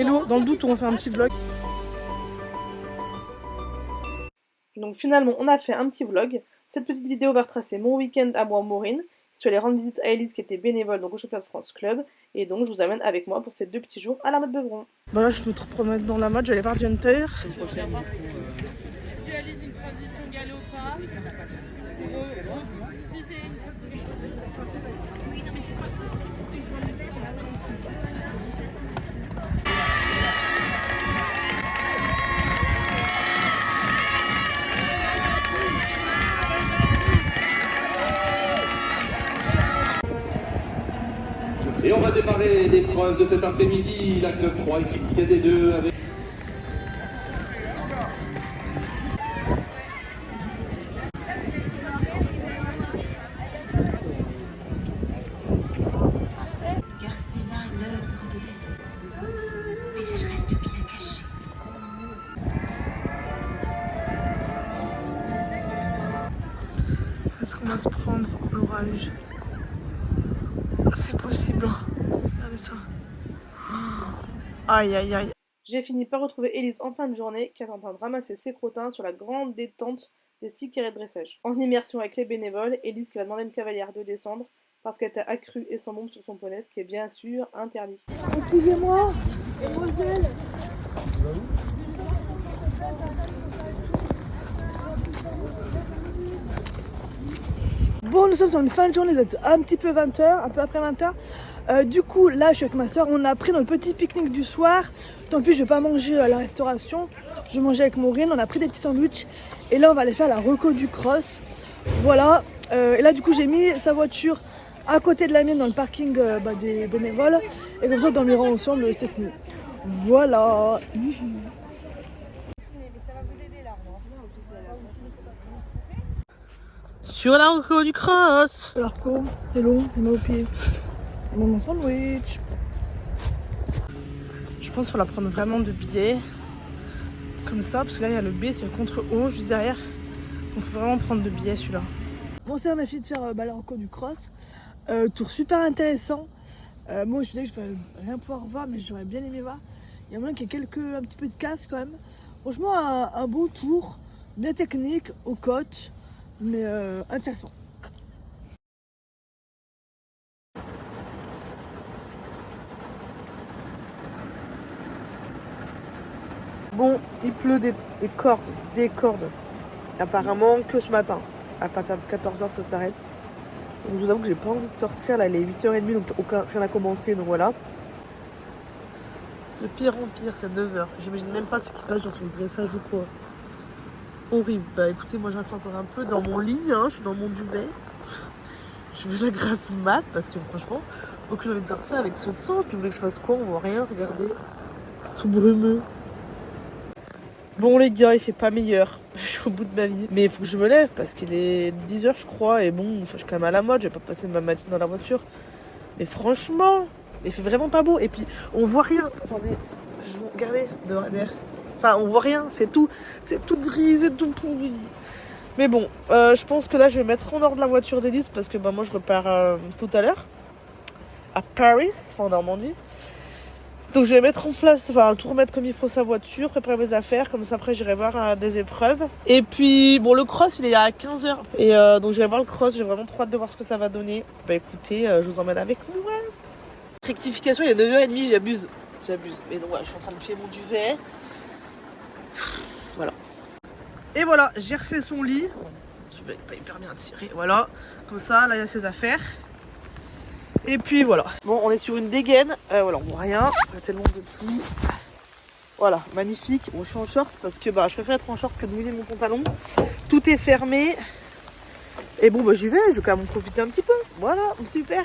Hello, dans le doute on fait un petit vlog. Donc finalement on a fait un petit vlog. Cette petite vidéo va retracer mon week-end à moi, Maureen. Je suis allée rendre visite à Elise qui était bénévole donc au Championnat de France Club. Et donc je vous amène avec moi pour ces 2 petits jours à la mode Beuvron. Bah là je me promène dans la mode, je vais aller voir Hunter. Visualise une transition galop-pas. Si c'est oui, non mais c'est pas ça. Et on va démarrer l'épreuve de cet après-midi, la Club 3, équipe KD2 avec... Car c'est là l'œuvre de Dieu. Mais elle reste bien cachée. Est-ce qu'on va se prendre l'orage? C'est possible. Regardez ça. Aïe aïe aïe. J'ai fini par retrouver Elise en fin de journée qui est en train de ramasser ses crottins sur la grande détente des 6 carrés de dressage. En immersion avec les bénévoles, Elise qui va demander à une cavalière de descendre parce qu'elle était accrue et sans bombe sur son poney, ce qui est bien sûr interdit. Excusez-moi, mademoiselle. Bon, nous sommes sur une fin de journée, d'être un petit peu 20h, un peu après 20h. Du coup, là, je suis avec ma soeur, on a pris notre petit pique-nique du soir. Tant pis, je vais pas manger à la restauration. Je vais manger avec Maureen, on a pris des petits sandwichs. Et là, on va aller faire la reco du cross. Voilà. Et là, du coup, j'ai mis sa voiture à côté de la mienne dans le parking des bénévoles. Et comme ça, on dormira ensemble cette nuit. Voilà. Sur la reco du cross. La reco, c'est long, il m'a au pied. Mon sandwich. Je pense qu'il faut la prendre vraiment de biais. Comme ça, parce que là il y a le B, c'est le contre-haut juste derrière. Donc il faut vraiment prendre de biais celui-là. Bon, c'est on a fini de faire la reco du cross. Tour super intéressant. Moi je me disais que je vais rien pouvoir voir, mais j'aurais bien aimé voir. Il y a moyen qu'il y ait un petit peu de casse quand même. Franchement, un beau tour, bien technique, aux côtes, mais intéressant. Bon, il pleut des cordes. Apparemment que ce matin. À partir de 14h, ça s'arrête. Donc je vous avoue que j'ai pas envie de sortir. Là, il est 8h30, donc rien n'a commencé. Donc voilà. De pire en pire, c'est 9h. J'imagine même pas ce qui passe dans son dressage ou quoi. Horrible. Bah écoutez, moi je reste encore un peu dans mon lit. Hein, je suis dans mon duvet. Je veux la grasse mat parce que franchement, aucune envie de sortir avec ce temps. Puis vous voulez que je fasse quoi? On voit rien. Regardez. Sous brumeux. Bon les gars, il fait pas meilleur, je suis au bout de ma vie. Mais il faut que je me lève parce qu'il est 10h je crois. Et bon, je suis quand même à la mode, je vais pas passer ma matinée dans la voiture. Mais franchement, il fait vraiment pas beau. Et puis, on voit rien. Attendez, regardez, derrière. Enfin, on voit rien, c'est tout gris, c'est tout pourri. Mais bon, je pense que là, je vais mettre en ordre la voiture d'Elise parce que moi, je repars tout à l'heure. À Paris, enfin en Normandie. Donc je vais mettre en place, tout remettre comme il faut sa voiture, préparer mes affaires, comme ça après j'irai voir des épreuves. Et puis bon, le cross il est à 15h. Et donc je vais voir le cross, j'ai vraiment trop hâte de voir ce que ça va donner. Bah écoutez, je vous emmène avec moi. Rectification, il est 9h30, j'abuse. Mais donc voilà, je suis en train de plier mon duvet. Voilà. Et voilà, j'ai refait son lit. Je vais pas hyper bien tirer, voilà. Comme ça, là il y a ses affaires. Et puis voilà. Bon, on est sur une dégaine. Voilà, on voit rien. Il y a tellement de pluie. Voilà, magnifique. Bon, je suis en short parce que je préfère être en short que de mouiller mon pantalon. Tout est fermé. Et bon, j'y vais. Je vais quand même en profiter un petit peu. Voilà, super.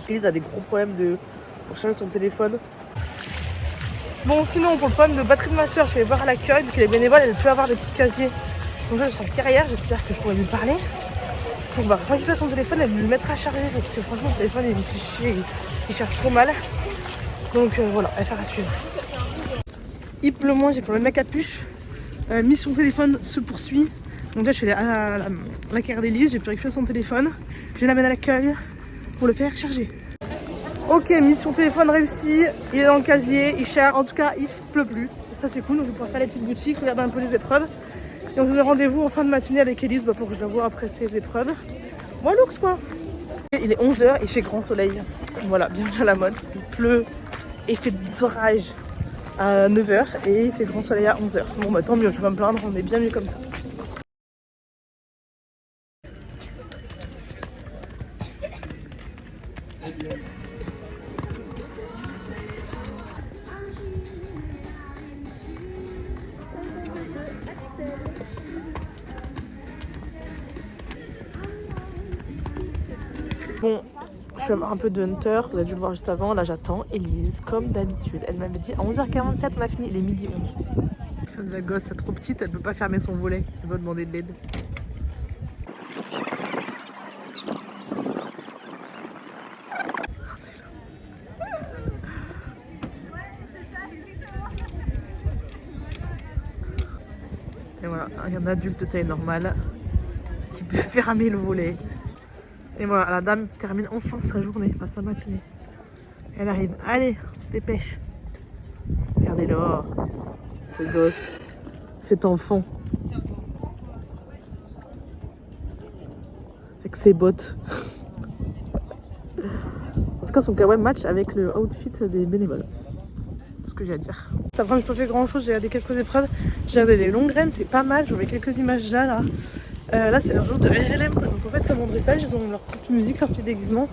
Elise a des gros problèmes pour charger son téléphone. Bon, sinon, pour le problème de batterie de ma soeur, je vais aller voir à l'accueil. Parce que les bénévoles, elles peuvent avoir des petits casiers. Donc là, je suis en carrière, j'espère que je pourrai lui parler. Donc bah, récupérer son téléphone et me mettre à charger parce que franchement, le téléphone, il me fait chier, il charge trop mal. Donc voilà, affaire à suivre. Il pleut moins, j'ai pris ma capuche. Mission téléphone se poursuit. Donc là, je suis allée à la carrière d'Elise, j'ai pu récupérer son téléphone. Je l'amène à l'accueil pour le faire charger. Ok, mission téléphone réussie. Il est dans le casier, il cherche. En tout cas, il pleut plus. Ça c'est cool, donc je vais pouvoir faire les petites boutiques, regarder un peu les épreuves. Et on se donne rendez-vous en fin de matinée avec Elise pour que je la vois après ses épreuves. Moi, looks quoi. Il est 11h, il fait grand soleil. Voilà, bienvenue à la mode. Il pleut et il fait des orages à 9h et il fait grand soleil à 11h. Bon bah tant mieux, je vais pas me plaindre, on est bien mieux comme ça. Bon, je vais avoir un peu de Hunter, vous avez dû le voir juste avant. Là j'attends Elise comme d'habitude. Elle m'avait dit à 11h47 on a fini, il est midi 11. La gosse est trop petite, elle peut pas fermer son volet, elle va demander de l'aide. Et voilà, il y a un adulte de taille normale qui peut fermer le volet. Et voilà, la dame termine enfin sa journée, enfin sa matinée. Elle arrive. Allez, dépêche. Regardez-le. Ce gosse. Cet enfant. Avec ses bottes. En tout cas, son kawaii match avec le outfit des bénévoles. C'est ce que j'ai à dire. Ça prend, j'ai pas fait grand chose, j'ai regardé quelques épreuves. J'ai regardé les longues graines, c'est pas mal. J'en ai quelques images là. Là c'est leur jour de RLM, donc en fait comme en dressage ils ont leur petite musique, leur petit déguisement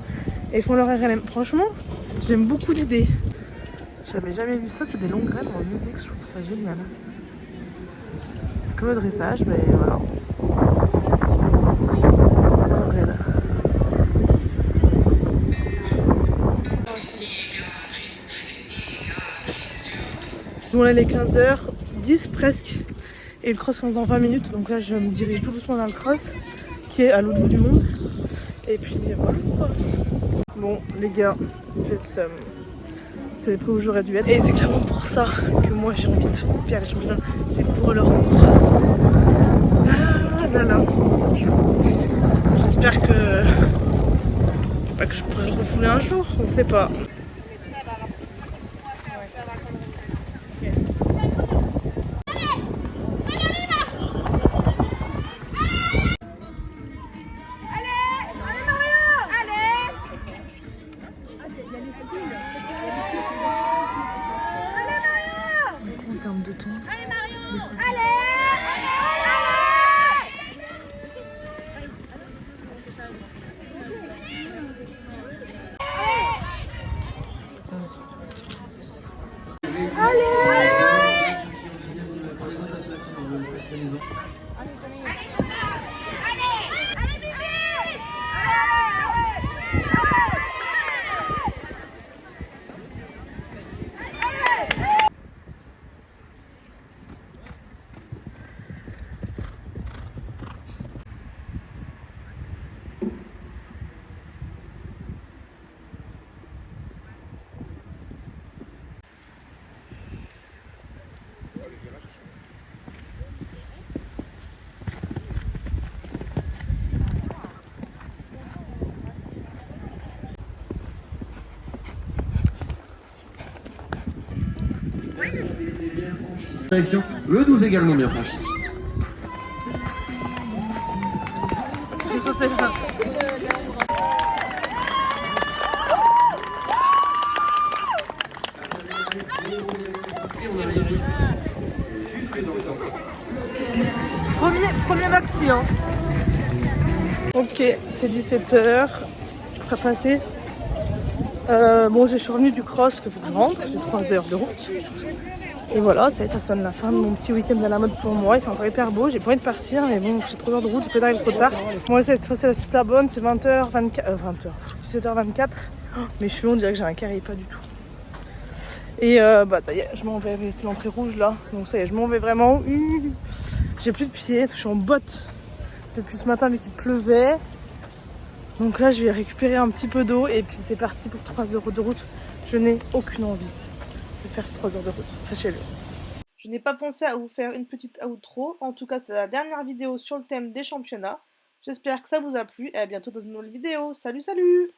et ils font leur RLM. Franchement j'aime beaucoup l'idée. J'avais jamais vu ça, c'est des longues graines en musique, je trouve ça génial. C'est comme le dressage mais voilà. Longues graines. Bon là il est 15h10 presque. Et le cross commence dans 20 minutes, donc là je me dirige tout doucement vers le cross qui est à l'autre bout du monde. Et puis voilà. Bon les gars, j'ai le seum. C'est les prix où j'aurais dû être. Et c'est clairement pour ça que moi j'ai envie de faire les championnats. C'est pour leur cross. Ah là là. J'espère que je pourrai le refouler un jour, on sait pas. En termes de temps. Allez Marion, allez. Direction, le 12 également bien franchi. J'ai sauté là. Premier maxi hein. Ok, c'est 17h. Prêt à passer. Bon, je suis revenue du cross que faut que je rentre. J'ai 3 heures de route. Et voilà, ça sonne la fin de mon petit week-end à la mode pour moi. Il fait encore hyper beau, j'ai pas envie de partir, mais bon, j'ai 3 heures de route, je peux d'arriver trop tard. Moi, c'est la super bonne, c'est 20h24, 17h24. Mes cheveux, on dirait que j'ai un carré, pas du tout. Et bah, ça y est, je m'en vais, c'est l'entrée rouge là. Donc ça y est, je m'en vais vraiment. J'ai plus de pieds, parce que je suis en bottes depuis ce matin, vu qu'il pleuvait. Donc là, je vais récupérer un petit peu d'eau et puis c'est parti pour 3 heures de route. Je n'ai aucune envie de faire 3 heures de route, sachez-le. Je n'ai pas pensé à vous faire une petite outro. En tout cas, c'est la dernière vidéo sur le thème des championnats. J'espère que ça vous a plu et à bientôt dans une nouvelle vidéo. Salut, salut!